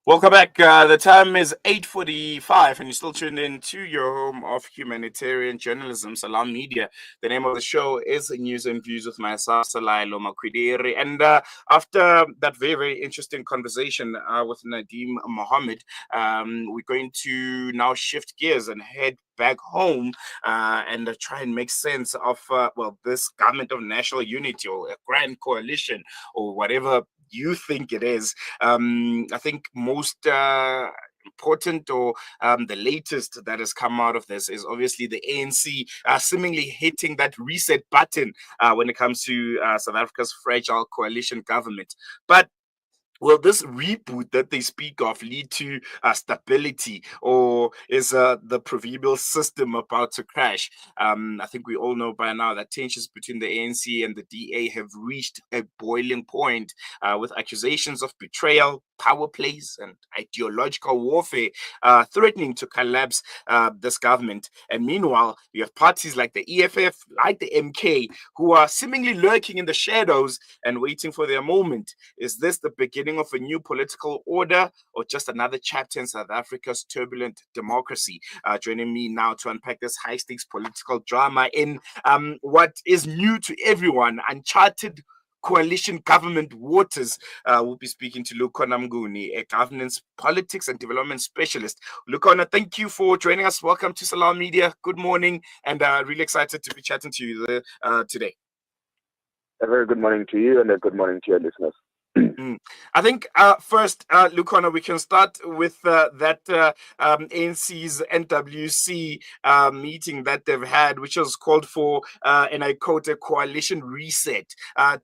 Welcome back. The time is 8:45, and you're still tuned in to your home of humanitarian journalism, Salam Media. The name of the show is News and Views with myself, Salailo Makwidiri. And after that very, very interesting conversation with Nadeem Mohammed, we're going to now shift gears and head back home and try and make sense of, this government of national unity or a grand coalition or whatever you think it is. I think most important or the latest that has come out of this is obviously the ANC seemingly hitting that reset button when it comes to South Africa's fragile coalition government. But will this reboot that they speak of lead to stability, or is the proverbial system about to crash? I think we all know by now that tensions between the ANC and the DA have reached a boiling point, with accusations of betrayal, power plays, and ideological warfare threatening to collapse this government. And meanwhile, you have parties like the EFF, like the MK, who are seemingly lurking in the shadows and waiting for their moment. Is this the beginning of a new political order or just another chapter in South Africa's turbulent democracy? Joining me now to unpack this high stakes political drama in what is new to everyone, uncharted coalition government waters. We'll be speaking to Lukhona Mnguni, a governance, politics, and development specialist. Lukhona, thank you for joining us. Welcome to Salam Media. Good morning, and really excited to be chatting to you today. A very good morning to you and a good morning to your listeners. I think first, Lukhona, we can start with that ANC's NWC meeting that they've had, which was called for, and I quote, a coalition reset.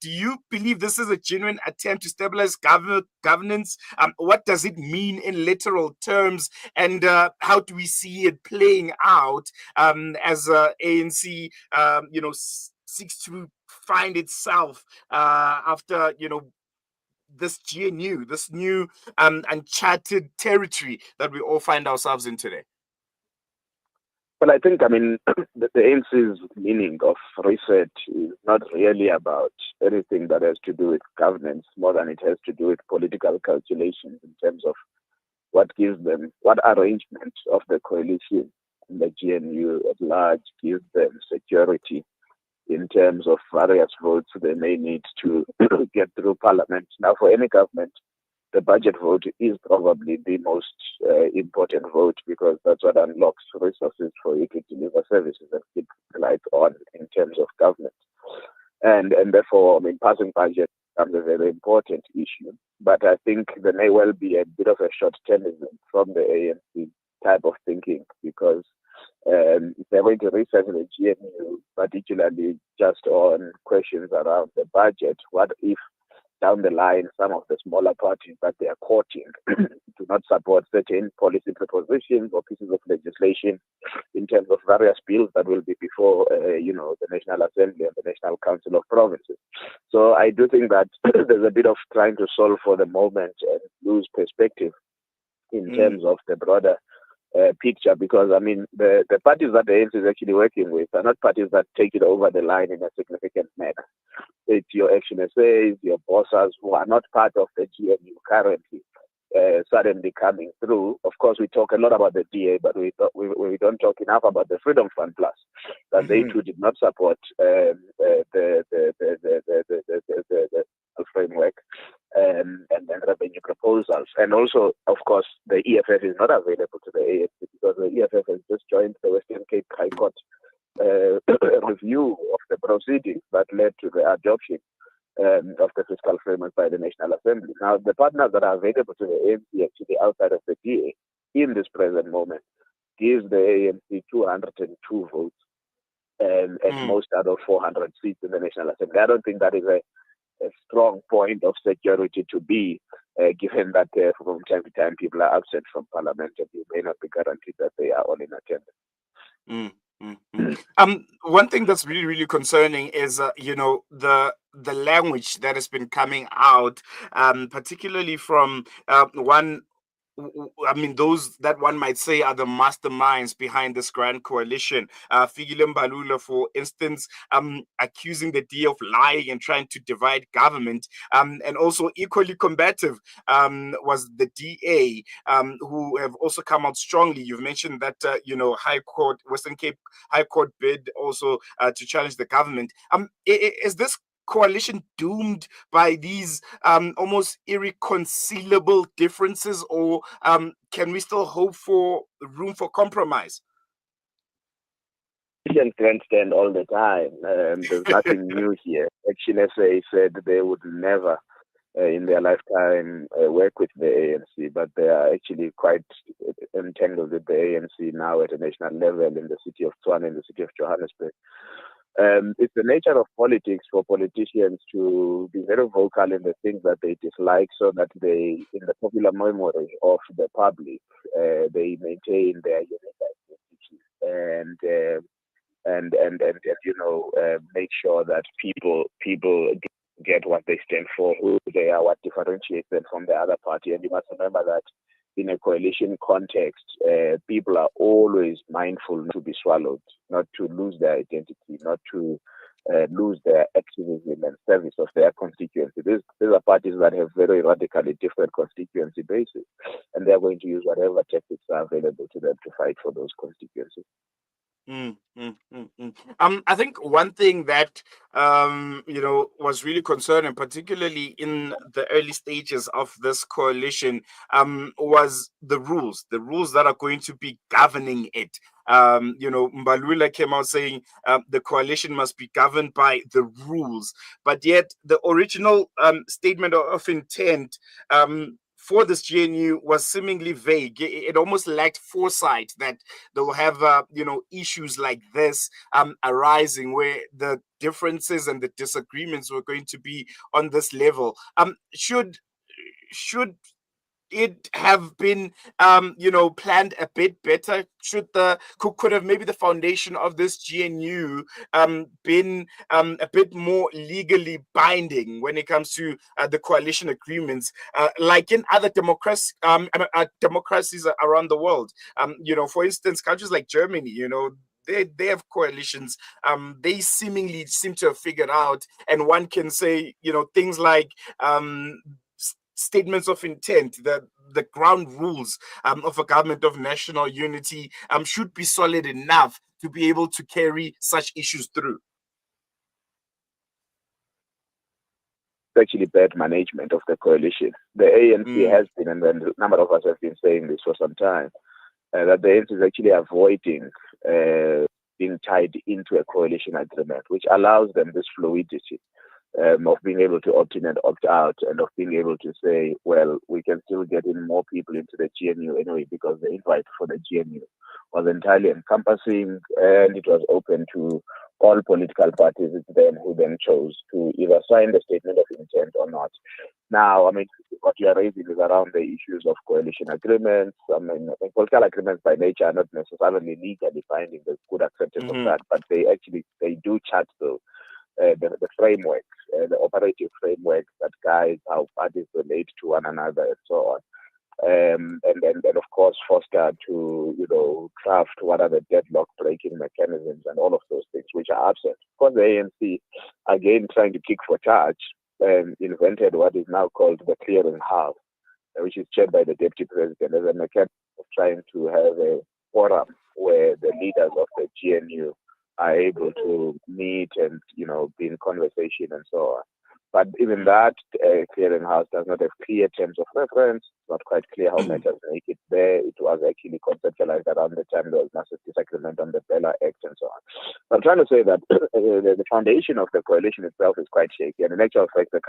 Do you believe this is a genuine attempt to stabilize governance? What does it mean in literal terms, and how do we see it playing out as ANC, seeks to find itself after this GNU, this new uncharted territory that we all find ourselves in today? Well, I think, the ANC's meaning of reset is not really about anything that has to do with governance more than it has to do with political calculations in terms of what arrangement of the coalition and the GNU at large gives them security in terms of various votes they may need to get through Parliament. Now, for any government, the budget vote is probably the most important vote because that's what unlocks resources for you to deliver services and keep the lights on in terms of government. And therefore, passing budget becomes a very important issue. But I think there may well be a bit of a short-termism from the ANC type of thinking because if they're going to reset the GNU, particularly just on questions around the budget, what if down the line some of the smaller parties that they are courting do not support certain policy propositions or pieces of legislation in terms of various bills that will be before the National Assembly and the National Council of Provinces. So I do think that there's a bit of trying to solve for the moment and lose perspective in terms of the broader picture, because the parties that the ANC is actually working with are not parties that take it over the line in a significant manner. It's your action essays, your bosses who are not part of the GNU currently, suddenly coming through. Of course, we talk a lot about the DA, but we don't talk enough about the Freedom Fund Plus, that they too did not support the framework and then revenue proposals. And also, of course, the EFF is not available to the ANC because the EFF has just joined the Western Cape High Court review of the proceedings that led to the adoption of the fiscal framework by the National Assembly. Now, the partners that are available to the ANC actually outside of the DA in this present moment gives the ANC 202 votes at most out of 400 seats in the National Assembly. I don't think that is a strong point of security to be, given that from time to time people are absent from Parliament and you may not be guaranteed that they are all in attendance. One thing that's really, really concerning is, the language that has been coming out, particularly from one I mean, those that one might say are the masterminds behind this grand coalition. Fikile Mbalula, for instance, accusing the D of lying and trying to divide government. And also equally combative was the DA, who have also come out strongly. You've mentioned that, High Court, Western Cape High Court bid also to challenge the government. Is this coalition doomed by these almost irreconcilable differences, or can we still hope for room for compromise? Grandstand all the time. There's nothing new here. Action SA said they would never in their lifetime work with the ANC, but they are actually quite entangled with the ANC now at a national level in the city of Tshwane, in the city of Johannesburg. It's the nature of politics for politicians to be very vocal in the things that they dislike, so that they, in the popular memory of the public, they maintain their unique identity and make sure that people get what they stand for, who they are, what differentiates them from the other party. And you must remember that in a coalition context, people are always mindful not to be swallowed, not to lose their identity, not to lose their activism and service of their constituency. These are parties that have very radically different constituency bases, and they're going to use whatever tactics are available to them to fight for those constituencies. I think one thing that was really concerning, particularly in the early stages of this coalition, was the rules that are going to be governing it. Mbalula came out saying the coalition must be governed by the rules, but yet the original statement of intent for this GNU was seemingly vague. It almost lacked foresight that they'll have, issues like this arising, where the differences and the disagreements were going to be on this level. Should it have been planned a bit better? Could have maybe the foundation of this GNU been a bit more legally binding when it comes to the coalition agreements, like in other democracies around the world? For instance, countries like Germany, they have coalitions. They seemingly seem to have figured out, and one can say, things like statements of intent, the ground rules of a government of national unity should be solid enough to be able to carry such issues through. Actually, bad management of the coalition. The ANC has been, and then a number of us have been saying this for some time, that the ANC is actually avoiding being tied into a coalition agreement, which allows them this fluidity. Of being able to opt in and opt out, and of being able to say, well, we can still get in more people into the GNU anyway, because the invite for the GNU was entirely encompassing, and it was open to all political parties. It's them who then chose to either sign the statement of intent or not. Now, I mean, what you are raising is around the issues of coalition agreements. I mean, political agreements by nature are not necessarily legally binding. There's good acceptance of that, but they do chart the framework, the operative framework that guides how parties relate to one another and so on. And then, of course, foster to, craft what are the deadlock breaking mechanisms and all of those things which are absent. Of course, the ANC, again, trying to kick for charge, invented what is now called the clearing house, which is chaired by the deputy president as a mechanism of trying to have a forum where the leaders of the GNU are able to meet and, be in conversation and so on. But even that clearinghouse does not have clear terms of reference. It's not quite clear how matters make it there. It was actually conceptualized around the time there was massive disagreement on the Bella Act and so on. So I'm trying to say that the foundation of the coalition itself is quite shaky. And in actual fact, the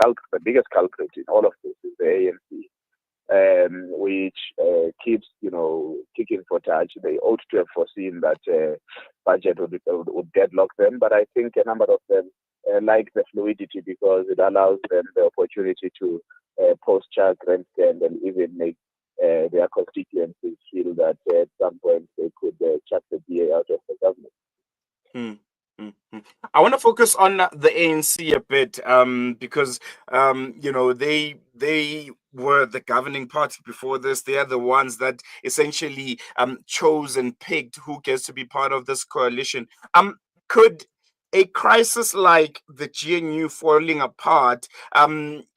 biggest culprit in all of this is the ANC, which keeps, kicking for touch. They ought to have foreseen that budget would deadlock them, but I think a number of them like the fluidity because it allows them the opportunity to post-charge grandstand and even make their constituencies feel that at some point they could chuck the DA out of the government. I want to focus on the ANC a bit because they were the governing party before this. They are the ones that essentially chose and picked who gets to be part of this coalition. Could a crisis like the GNU falling apart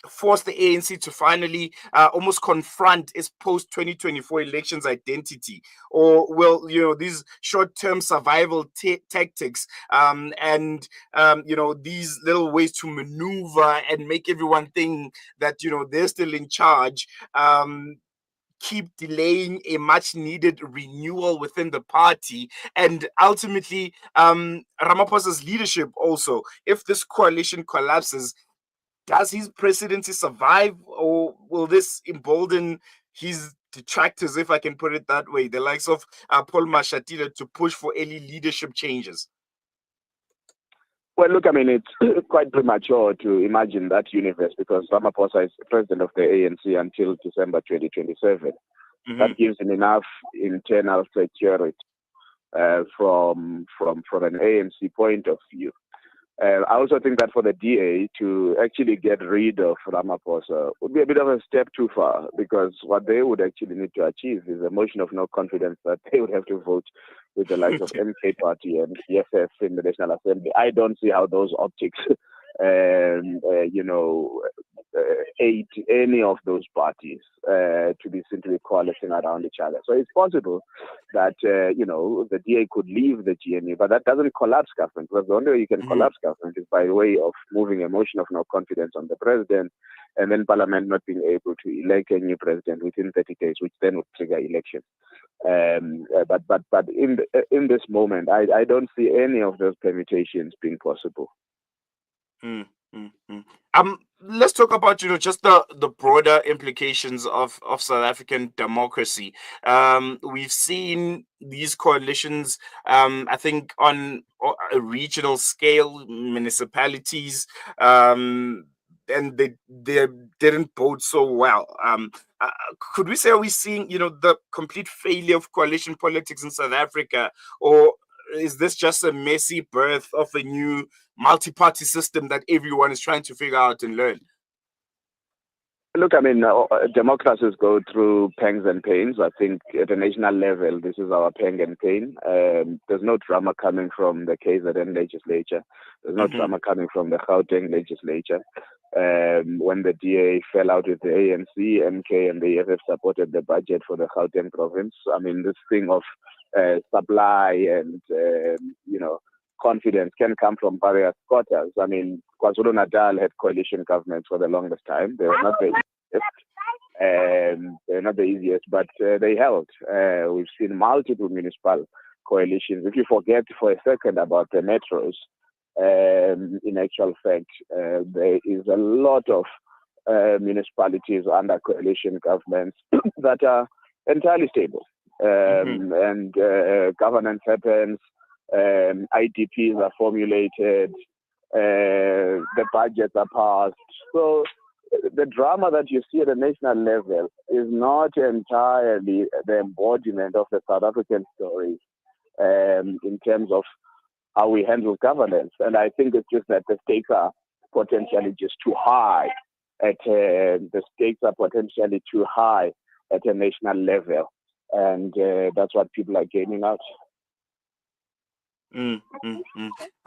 force the ANC to finally almost confront its post 2024 elections identity? Or will, these short term survival tactics and, these little ways to maneuver and make everyone think that, they're still in charge, keep delaying a much needed renewal within the party and ultimately Ramaphosa's leadership also? If this coalition collapses, does his presidency survive, or will this embolden his detractors, if I can put it that way, the likes of Paul Mashatile, to push for early leadership changes? Well, look, I mean, it's quite premature to imagine that universe because Ramaphosa is president of the ANC until December 2027. Mm-hmm. That gives him enough internal security from an ANC point of view. I also think that for the DA to actually get rid of Ramaphosa would be a bit of a step too far because what they would actually need to achieve is a motion of no confidence that they would have to vote with the likes of MK Party and EFF in the National Assembly. I don't see how those optics, aid any of those parties to be simply coalescing around each other. So it's possible that, the DA could leave the GNU, but that doesn't collapse government, because the only way you can collapse government is by way of moving a motion of no confidence on the president, and then Parliament not being able to elect a new president within 30 days, which then would trigger elections. But in this moment, I don't see any of those permutations being possible. Let's talk about just the broader implications of South African democracy. We've seen these coalitions, I think, on a regional scale, municipalities, and they didn't bode so well. Could we say, are we seeing the complete failure of coalition politics in South Africa, or is this just a messy birth of a new multi-party system that everyone is trying to figure out and learn? Look, I mean, democracies go through pangs and pains. I think at a national level, this is our pang and pain. There's no drama coming from the KZN legislature. There's no drama coming from the Gauteng legislature. When the DA fell out with the ANC, MK and the EFF supported the budget for the Gauteng province. I mean, this thing of supply and, confidence can come from various quarters. I mean, KwaZulu-Natal had coalition governments for the longest time. They were not the easiest, but they held. We've seen multiple municipal coalitions. If you forget for a second about the metros, in actual fact, there is a lot of municipalities under coalition governments that are entirely stable. And governance happens. IDPs are formulated, the budgets are passed. So the drama that you see at the national level is not entirely the embodiment of the South African story in terms of how we handle governance. And I think it's just that the stakes are potentially just too high at a national level. And that's what people are gaming out. I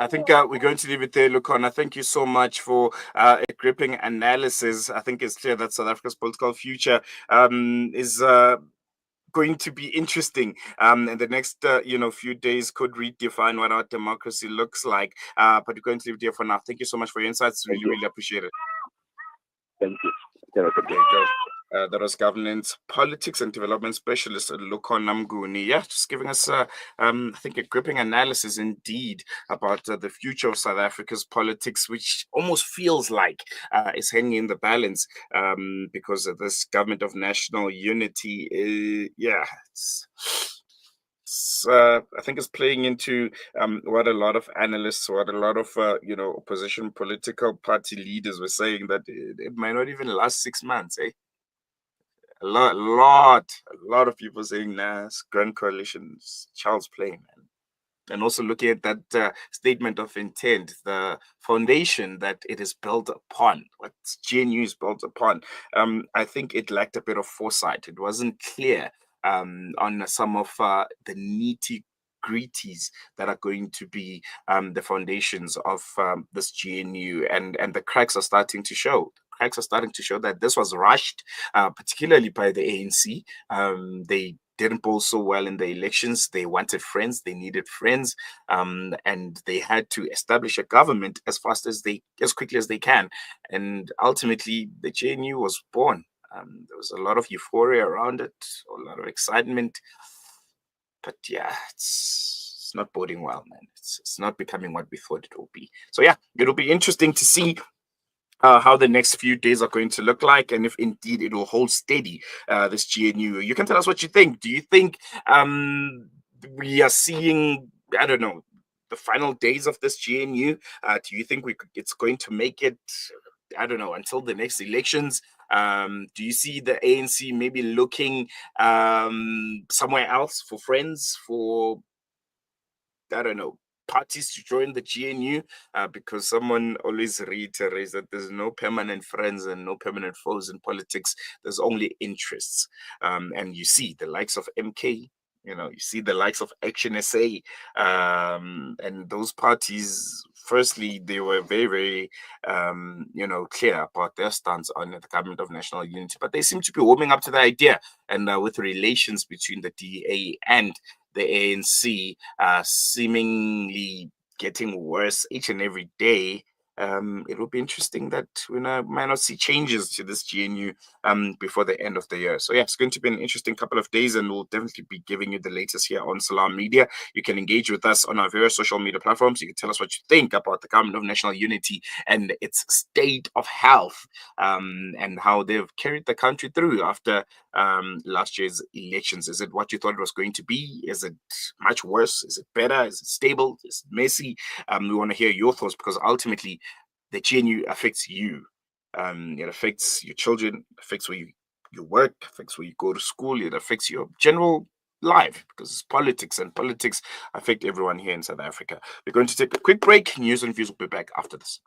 think we're going to leave it there, Lukhona. Thank you so much for a gripping analysis. I think it's clear that South Africa's political future is going to be interesting. And the next few days could redefine what our democracy looks like. But we're going to leave it there for now. Thank you so much for your insights. Really appreciate it. Thank you. There you go. That was governance, politics, and development specialist Lukhona Mnguni. Yeah, just giving us, I think, a gripping analysis indeed about the future of South Africa's politics, which almost feels like is hanging in the balance because of this government of national unity. I think it's playing into what a lot of analysts, what a lot of opposition political party leaders were saying, that it might not even last 6 months. A lot of people saying, nah, Grand Coalition's child's play, man. and also looking at that statement of intent, the foundation that it is built upon, what GNU is built upon, I think it lacked a bit of foresight. It wasn't clear on some of the nitty gritties that are going to be the foundations of this GNU, and the cracks are starting to show. Cracks are starting to show that this was rushed, particularly by the ANC. They didn't poll so well in the elections. They wanted friends, they needed friends, and they had to establish a government as quickly as they can. And ultimately, the GNU was born. There was a lot of euphoria around it, a lot of excitement, but yeah, it's not boding well, man. It's not becoming what we thought it will be. So yeah, it'll be interesting to see how the next few days are going to look like, and if indeed it will hold steady, this GNU. You can tell us what you think. Do you think we are seeing, I don't know, the final days of this GNU? Do you think it's going to make it, I don't know, until the next elections? Do you see the ANC maybe looking somewhere else for friends, for, I don't know, parties to join the GNU, because someone always reiterates that there's no permanent friends and no permanent foes in politics. There's only interests. And you see the likes of MK, you see the likes of Action SA, and those parties. Firstly, they were very, very, clear about their stance on the government of national unity, but they seem to be warming up to the idea. And with relations between the DA and the ANC seemingly getting worse each and every day, it will be interesting that we might not see changes to this GNU before the end of the year. So yeah, it's going to be an interesting couple of days, and we'll definitely be giving you the latest here on Salam Media. You can engage with us on our various social media platforms. You can tell us what you think about the government of national unity and its state of health, and how they've carried the country through after last year's elections. Is it what you thought it was going to be? Is it much worse? Is it better? Is it stable? Is it messy? We want to hear your thoughts, because ultimately the GNU affects you. It affects your children, affects where you work, affects where you go to school, it affects your general life, because it's politics, and politics affect everyone here in South Africa. We're going to take a quick break. News and views will be back after this.